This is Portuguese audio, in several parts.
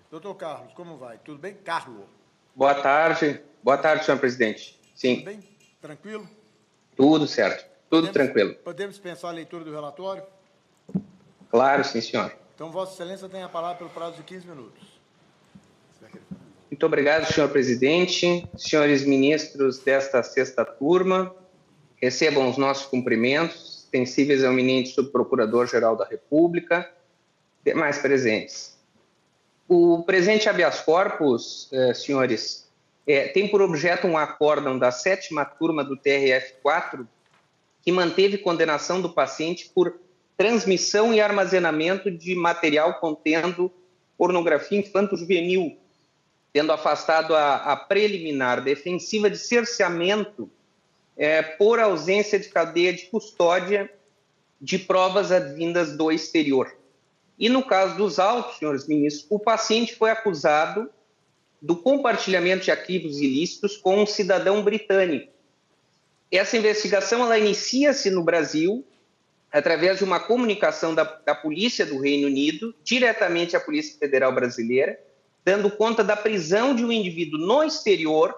Doutor Carlos, como vai? Tudo bem? Carlos. Boa tarde, senhor presidente. Sim. Tudo bem? Tranquilo? Tudo certo, tudo tranquilo. Podemos dispensar a leitura do relatório? Claro, sim, senhor. Então, Vossa Excelência tem a palavra pelo prazo de 15 minutos. Muito obrigado, senhor presidente, senhores ministros desta sexta turma, recebam os nossos cumprimentos, extensíveis ao eminente subprocurador-geral da República, demais presentes. O presente habeas corpus, senhores, tem por objeto um acórdão da 7ª turma do TRF4 que manteve condenação do paciente por transmissão e armazenamento de material contendo pornografia infanto-juvenil, tendo afastado a preliminar defensiva de cerceamento por ausência de cadeia de custódia de provas advindas do exterior. E no caso dos autos, senhores ministros, o paciente foi acusado do compartilhamento de arquivos ilícitos com um cidadão britânico. Essa investigação ela inicia-se no Brasil através de uma comunicação da Polícia do Reino Unido diretamente à Polícia Federal Brasileira, dando conta da prisão de um indivíduo no exterior,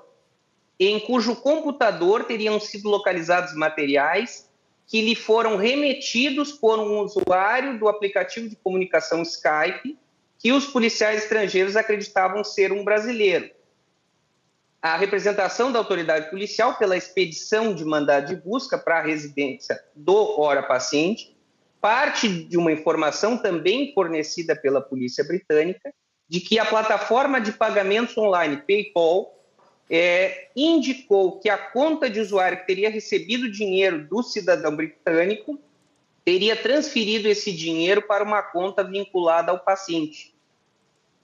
em cujo computador teriam sido localizados materiais que lhe foram remetidos por um usuário do aplicativo de comunicação Skype, que os policiais estrangeiros acreditavam ser um brasileiro. A representação da autoridade policial pela expedição de mandado de busca para a residência do ora paciente parte de uma informação também fornecida pela polícia britânica de que a plataforma de pagamentos online PayPal indicou que a conta de usuário que teria recebido dinheiro do cidadão britânico teria transferido esse dinheiro para uma conta vinculada ao paciente.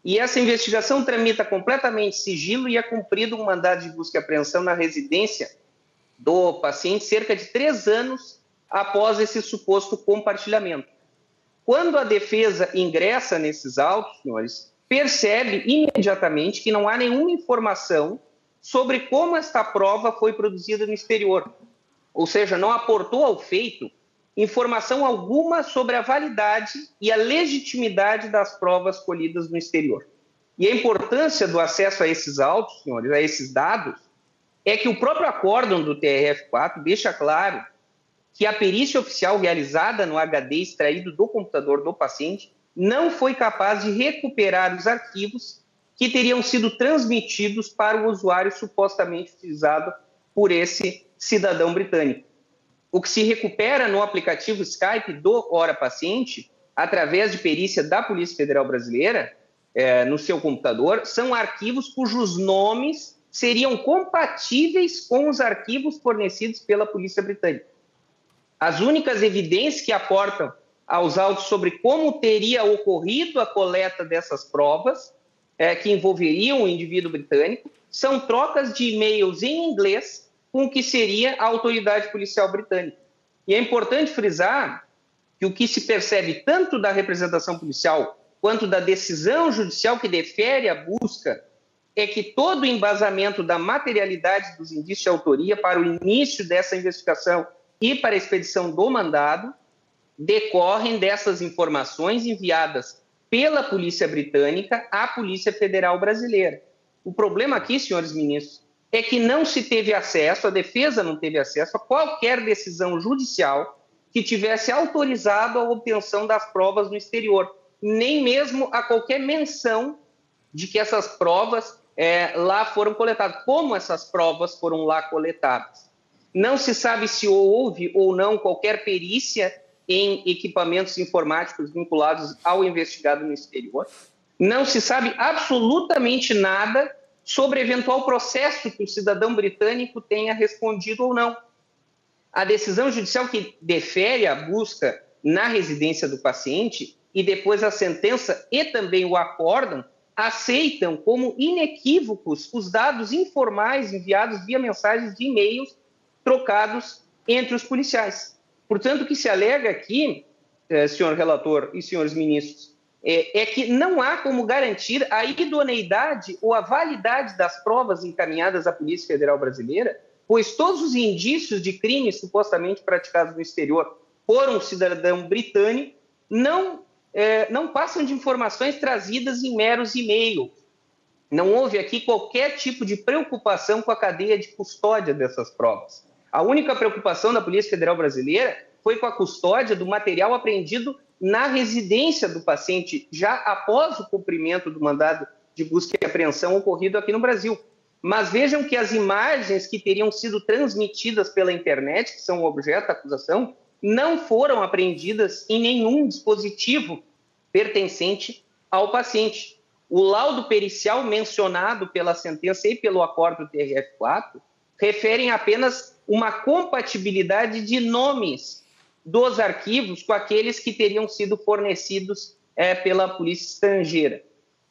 E essa investigação tramita completamente sigilo e é cumprido um mandado de busca e apreensão na residência do paciente cerca de 3 anos após esse suposto compartilhamento. Quando a defesa ingressa nesses autos, senhores, percebe imediatamente que não há nenhuma informação sobre como esta prova foi produzida no exterior. Ou seja, não aportou ao feito informação alguma sobre a validade e a legitimidade das provas colhidas no exterior. E a importância do acesso a esses autos, senhores, a esses dados, é que o próprio acórdão do TRF4 deixa claro que a perícia oficial realizada no HD extraído do computador do paciente não foi capaz de recuperar os arquivos que teriam sido transmitidos para o usuário supostamente utilizado por esse cidadão britânico. O que se recupera no aplicativo Skype do ora paciente, através de perícia da Polícia Federal Brasileira, no seu computador, são arquivos cujos nomes seriam compatíveis com os arquivos fornecidos pela Polícia Britânica. As únicas evidências que aportam aos autos sobre como teria ocorrido a coleta dessas provas, que envolveriam o indivíduo britânico, são trocas de e-mails em inglês com o que seria a autoridade policial britânica. E é importante frisar que o que se percebe tanto da representação policial quanto da decisão judicial que defere a busca é que todo o embasamento da materialidade dos indícios de autoria para o início dessa investigação e para a expedição do mandado decorrem dessas informações enviadas pela Polícia Britânica à Polícia Federal Brasileira. O problema aqui, senhores ministros, é que não se teve acesso, a defesa não teve acesso a qualquer decisão judicial que tivesse autorizado a obtenção das provas no exterior, nem mesmo a qualquer menção de que essas provas lá foram coletadas, como essas provas foram lá coletadas. Não se sabe se houve ou não qualquer perícia em equipamentos informáticos vinculados ao investigado no exterior. Não se sabe absolutamente nada sobre eventual processo que o cidadão britânico tenha respondido ou não. A decisão judicial que defere a busca na residência do paciente e depois a sentença e também o acórdão aceitam como inequívocos os dados informais enviados via mensagens de e-mails trocados entre os policiais. Portanto, o que se alega aqui, senhor relator e senhores ministros, é que não há como garantir a idoneidade ou a validade das provas encaminhadas à Polícia Federal Brasileira, pois todos os indícios de crimes supostamente praticados no exterior por um cidadão britânico não não passam de informações trazidas em meros e-mails. Não houve aqui qualquer tipo de preocupação com a cadeia de custódia dessas provas. A única preocupação da Polícia Federal Brasileira foi com a custódia do material apreendido na residência do paciente, já após o cumprimento do mandado de busca e apreensão ocorrido aqui no Brasil. Mas vejam que as imagens que teriam sido transmitidas pela internet, que são objeto da acusação, não foram apreendidas em nenhum dispositivo pertencente ao paciente. O laudo pericial mencionado pela sentença e pelo acordo do TRF4 referem apenas uma compatibilidade de nomes dos arquivos com aqueles que teriam sido fornecidos pela polícia estrangeira.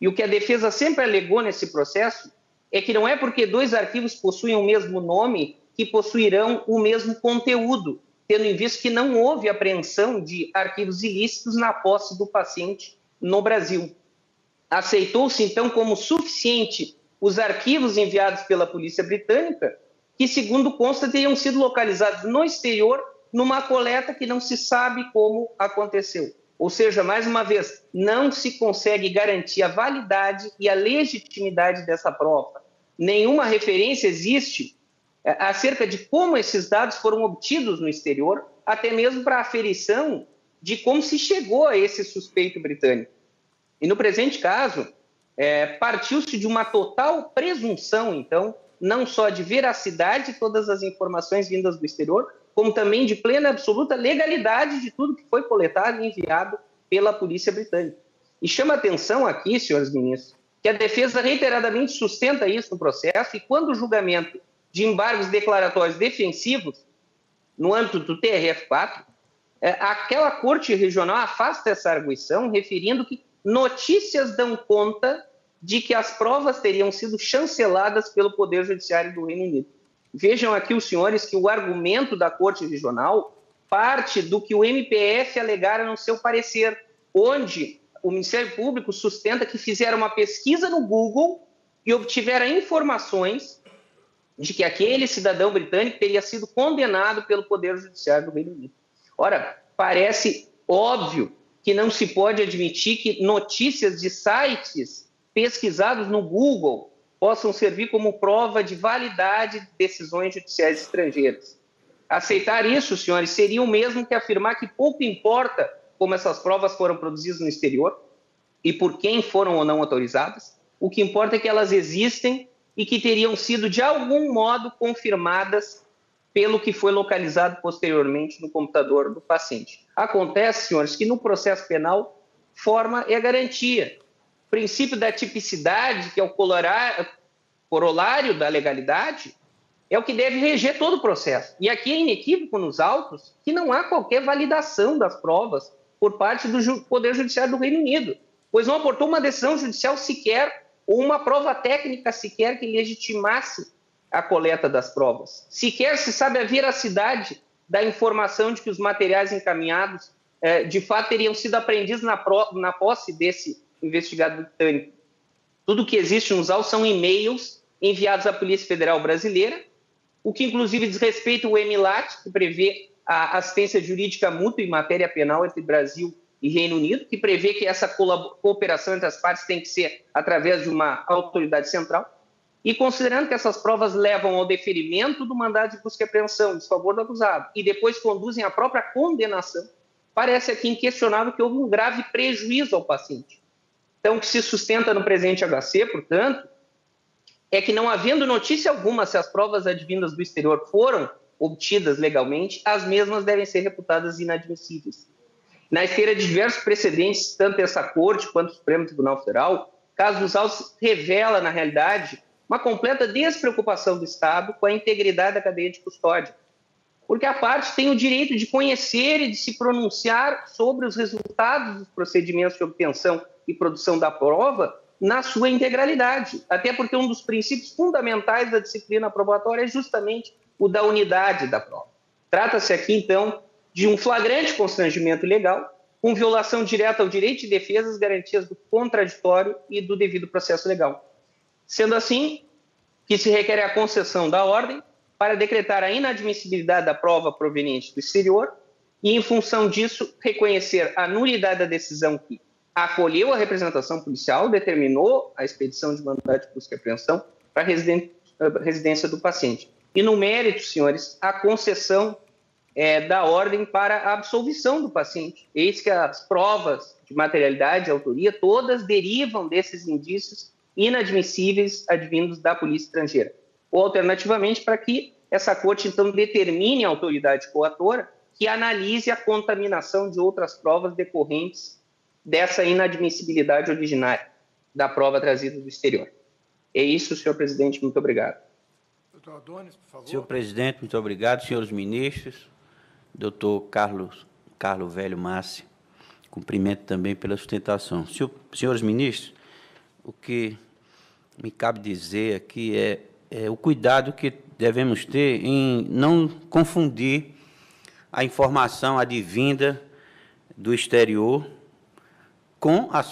E o que a defesa sempre alegou nesse processo é que não é porque dois arquivos possuem o mesmo nome que possuirão o mesmo conteúdo, tendo em vista que não houve apreensão de arquivos ilícitos na posse do paciente no Brasil. Aceitou-se, então, como suficiente os arquivos enviados pela polícia britânica, que, segundo consta, teriam sido localizados no exterior numa coleta que não se sabe como aconteceu. Ou seja, mais uma vez, não se consegue garantir a validade e a legitimidade dessa prova. Nenhuma referência existe acerca de como esses dados foram obtidos no exterior, até mesmo para a aferição de como se chegou a esse suspeito britânico. E no presente caso, partiu-se de uma total presunção, então, não só de veracidade de todas as informações vindas do exterior, como também de plena e absoluta legalidade de tudo que foi coletado e enviado pela polícia britânica. E chama atenção aqui, senhores ministros, que a defesa reiteradamente sustenta isso no processo e quando o julgamento de embargos declaratórios defensivos, no âmbito do TRF4, aquela corte regional afasta essa arguição, referindo que notícias dão conta de que as provas teriam sido chanceladas pelo Poder Judiciário do Reino Unido. Vejam aqui os senhores que o argumento da Corte Regional parte do que o MPF alegara no seu parecer, onde o Ministério Público sustenta que fizeram uma pesquisa no Google e obtiveram informações de que aquele cidadão britânico teria sido condenado pelo Poder Judiciário do Reino Unido. Ora, parece óbvio que não se pode admitir que notícias de sites pesquisados no Google possam servir como prova de validade de decisões judiciais estrangeiras. Aceitar isso, senhores, seria o mesmo que afirmar que pouco importa como essas provas foram produzidas no exterior e por quem foram ou não autorizadas. O que importa é que elas existem e que teriam sido, de algum modo, confirmadas pelo que foi localizado posteriormente no computador do paciente. Acontece, senhores, que no processo penal, forma é garantia. O princípio da tipicidade, que é o corolário da legalidade, é o que deve reger todo o processo. E aqui é inequívoco nos autos que não há qualquer validação das provas por parte do Poder Judiciário do Reino Unido, pois não aportou uma decisão judicial sequer ou uma prova técnica sequer que legitimasse a coleta das provas. Sequer se sabe a veracidade da informação de que os materiais encaminhados de fato teriam sido apreendidos na posse desse investigado britânico. Tudo que existe nos autos são e-mails enviados à Polícia Federal Brasileira, o que inclusive diz respeito ao EMILAT, que prevê a assistência jurídica mútua em matéria penal entre Brasil e Reino Unido, que prevê que essa cooperação entre as partes tem que ser através de uma autoridade central, e considerando que essas provas levam ao deferimento do mandado de busca e apreensão em desfavor do acusado e depois conduzem à própria condenação, parece aqui inquestionável que houve um grave prejuízo ao paciente. Então, o que se sustenta no presente HC, portanto, é que não havendo notícia alguma se as provas advindas do exterior foram obtidas legalmente, as mesmas devem ser reputadas inadmissíveis. Na esteira de diversos precedentes, tanto essa Corte quanto o Supremo Tribunal Federal, caso dos autos revela, na realidade, uma completa despreocupação do Estado com a integridade da cadeia de custódia, porque a parte tem o direito de conhecer e de se pronunciar sobre os resultados dos procedimentos de obtenção e produção da prova na sua integralidade, até porque um dos princípios fundamentais da disciplina probatória é justamente o da unidade da prova. Trata-se aqui, então, de um flagrante constrangimento ilegal, com violação direta ao direito de defesa, as garantias do contraditório e do devido processo legal. Sendo assim, que se requer a concessão da ordem para decretar a inadmissibilidade da prova proveniente do exterior e, em função disso, reconhecer a nulidade da decisão que acolheu a representação policial, determinou a expedição de mandado de busca e apreensão para a residência do paciente. E, no mérito, senhores, a concessão da ordem para a absolvição do paciente. Eis que as provas de materialidade e autoria todas derivam desses indícios inadmissíveis advindos da polícia estrangeira. Ou, alternativamente, para que essa corte, então, determine a autoridade coatora que analise a contaminação de outras provas decorrentes dessa inadmissibilidade originária da prova trazida do exterior. É isso, senhor presidente. Muito obrigado. Doutor Adonis, por favor. Senhor presidente, muito obrigado. Senhores ministros, doutor Carlos Velho Massi, cumprimento também pela sustentação. Senhores ministros, o que me cabe dizer aqui é o cuidado que devemos ter em não confundir a informação advinda do exterior com as